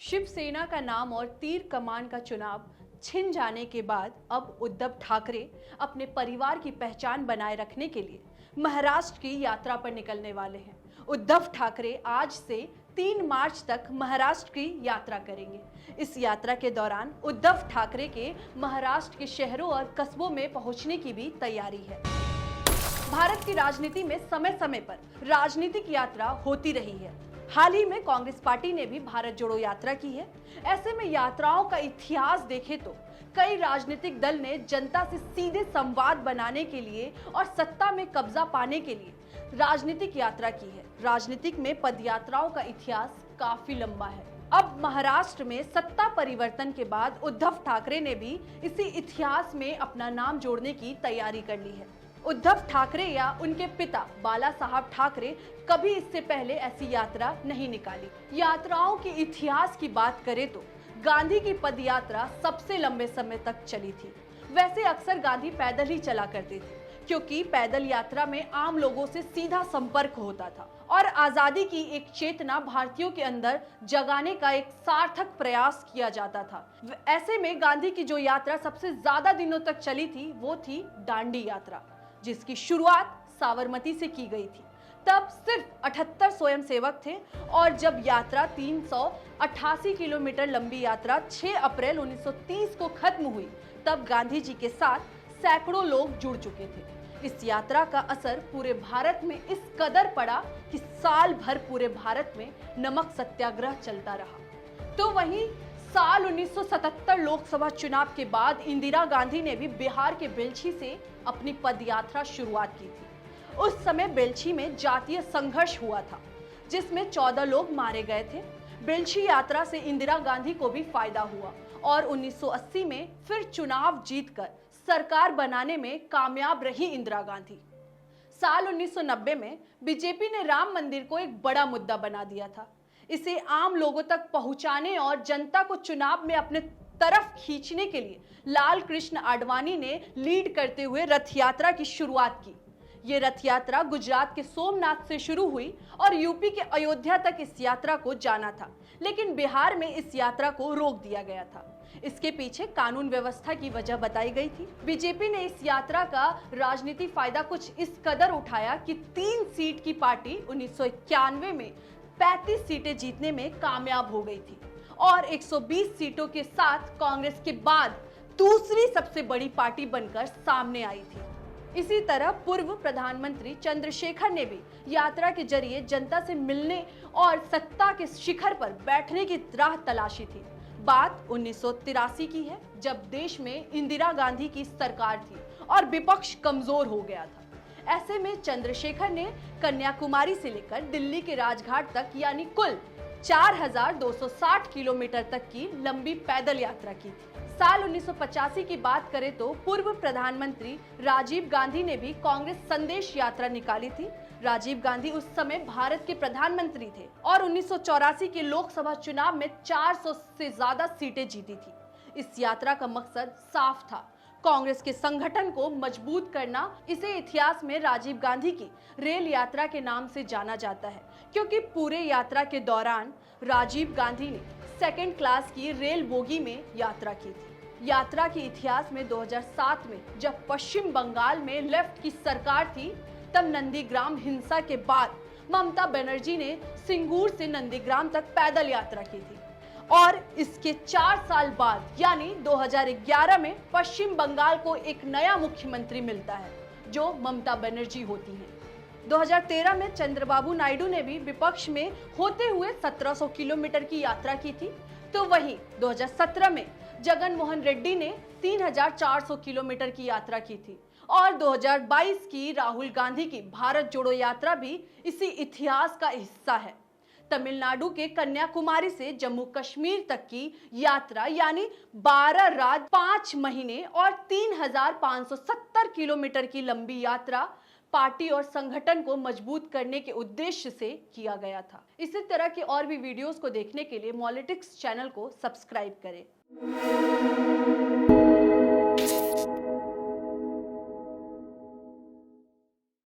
शिवसेना का नाम और तीर कमान का चुनाव छिन जाने के बाद अब उद्धव ठाकरे अपने परिवार की पहचान बनाए रखने के लिए महाराष्ट्र की यात्रा पर निकलने वाले हैं। उद्धव ठाकरे आज से 3 मार्च तक महाराष्ट्र की यात्रा करेंगे। इस यात्रा के दौरान उद्धव ठाकरे के महाराष्ट्र के शहरों और कस्बों में पहुंचने की भी तैयारी है। भारत की राजनीति में समय समय पर राजनीतिक यात्रा होती रही है। हाल ही में कांग्रेस पार्टी ने भी भारत जोड़ो यात्रा की है। ऐसे में यात्राओं का इतिहास देखें तो कई राजनीतिक दल ने जनता से सीधे संवाद बनाने के लिए और सत्ता में कब्जा पाने के लिए राजनीतिक यात्रा की है। राजनीतिक में पदयात्राओं का इतिहास काफी लंबा है। अब महाराष्ट्र में सत्ता परिवर्तन के बाद उद्धव ठाकरे ने भी इसी इतिहास में अपना नाम जोड़ने की तैयारी कर ली है। उद्धव ठाकरे या उनके पिता बाला साहब ठाकरे कभी इससे पहले ऐसी यात्रा नहीं निकाली। यात्राओं के इतिहास की बात करें तो गांधी की पदयात्रा सबसे लंबे समय तक चली थी। वैसे अक्सर गांधी पैदल ही चला करते थे, क्योंकि पैदल यात्रा में आम लोगों से सीधा संपर्क होता था और आजादी की एक चेतना भारतीयों के अंदर जगाने का एक सार्थक प्रयास किया जाता था। ऐसे में गांधी की जो यात्रा सबसे ज्यादा दिनों तक चली थी वो थी दांडी यात्रा, जिसकी शुरुआत साबरमती से की गई थी। तब सिर्फ 78 स्वयंसेवक थे और जब यात्रा 388 किलोमीटर लंबी यात्रा 6 अप्रैल 1930 को खत्म हुई, तब गांधी जी के साथ सैकड़ों लोग जुड़ चुके थे। इस यात्रा का असर पूरे भारत में इस कदर पड़ा कि साल भर पूरे भारत में नमक सत्याग्रह चलता रहा। तो वहीं साल 1977 लोकसभा चुनाव के बाद इंदिरा गांधी ने भी बिहार के बेलछी से अपनी पदयात्रा शुरुआत की थी। उस समय बेलछी में जातीय संघर्ष हुआ था, जिसमें 14 लोग मारे गए थे। बेलछी यात्रा से इंदिरा गांधी को भी फायदा हुआ और 1980 में फिर चुनाव जीतकर सरकार बनाने में कामयाब रही इंदिरा गांधी। साल 1990 में बीजेपी ने राम मंदिर को एक बड़ा मुद्दा बना दिया था। इसे आम लोगों तक पहुंचाने और जनता को चुनाव में अपने तरफ खींचने के लिए लाल कृष्ण आडवाणी ने लीड करते हुए रथ यात्रा की शुरुआत की। ये रथ यात्रा गुजरात के सोमनाथ से शुरू हुई और यूपी के अयोध्या तक इस यात्रा को जाना था, लेकिन बिहार में इस यात्रा को रोक दिया गया था। इसके पीछे कानून व्यवस्था की वजह बताई गई थी। बीजेपी ने इस यात्रा का राजनीति फायदा कुछ इस कदर उठाया कि 3 सीट की पार्टी 1991 में 35 सीटें जीतने में कामयाब हो गई थी और 120 सीटों के साथ कांग्रेस के बाद दूसरी सबसे बड़ी पार्टी बनकर सामने आई थी। इसी तरह पूर्व प्रधानमंत्री चंद्रशेखर ने भी यात्रा के जरिए जनता से मिलने और सत्ता के शिखर पर बैठने की राह तलाशी थी। बात 1983 की है, जब देश में इंदिरा गांधी की सरकार थी और विपक्ष कमजोर हो गया था। ऐसे में चंद्रशेखर ने कन्याकुमारी से लेकर दिल्ली के राजघाट तक यानी कुल 4260 किलोमीटर तक की लंबी पैदल यात्रा की थी। साल 1985 की बात करें तो पूर्व प्रधानमंत्री राजीव गांधी ने भी कांग्रेस संदेश यात्रा निकाली थी। राजीव गांधी उस समय भारत के प्रधानमंत्री थे और 1984 के लोकसभा चुनाव में 400 से ज्यादा सीटें जीती थी। इस यात्रा का मकसद साफ था, कांग्रेस के संगठन को मजबूत करना। इसे इतिहास में राजीव गांधी की रेल यात्रा के नाम से जाना जाता है, क्योंकि पूरे यात्रा के दौरान राजीव गांधी ने सेकंड क्लास की रेल बोगी में यात्रा की थी। यात्रा के इतिहास में 2007 में जब पश्चिम बंगाल में लेफ्ट की सरकार थी, तब नंदीग्राम हिंसा के बाद ममता बनर्जी ने सिंगूर से नंदीग्राम तक पैदल यात्रा की थी और इसके 4 साल बाद यानी 2011 में पश्चिम बंगाल को एक नया मुख्यमंत्री मिलता है, जो ममता बनर्जी होती हैं। 2013 में चंद्रबाबू नायडू ने भी विपक्ष में होते हुए 1700 किलोमीटर की यात्रा की थी। तो वहीं 2017 में जगन मोहन रेड्डी ने 3400 किलोमीटर की यात्रा की थी और 2022 की राहुल गांधी की भारत जोड़ो यात्रा भी इसी इतिहास का हिस्सा है। तमिलनाडु के कन्याकुमारी से जम्मू कश्मीर तक की यात्रा यानी 12 राज्य 5 महीने और 3570 किलोमीटर की लंबी यात्रा पार्टी और संगठन को मजबूत करने के उद्देश्य से किया गया था। इसी तरह की और भी वीडियोस को देखने के लिए मॉलिटिक्स चैनल को सब्सक्राइब करें।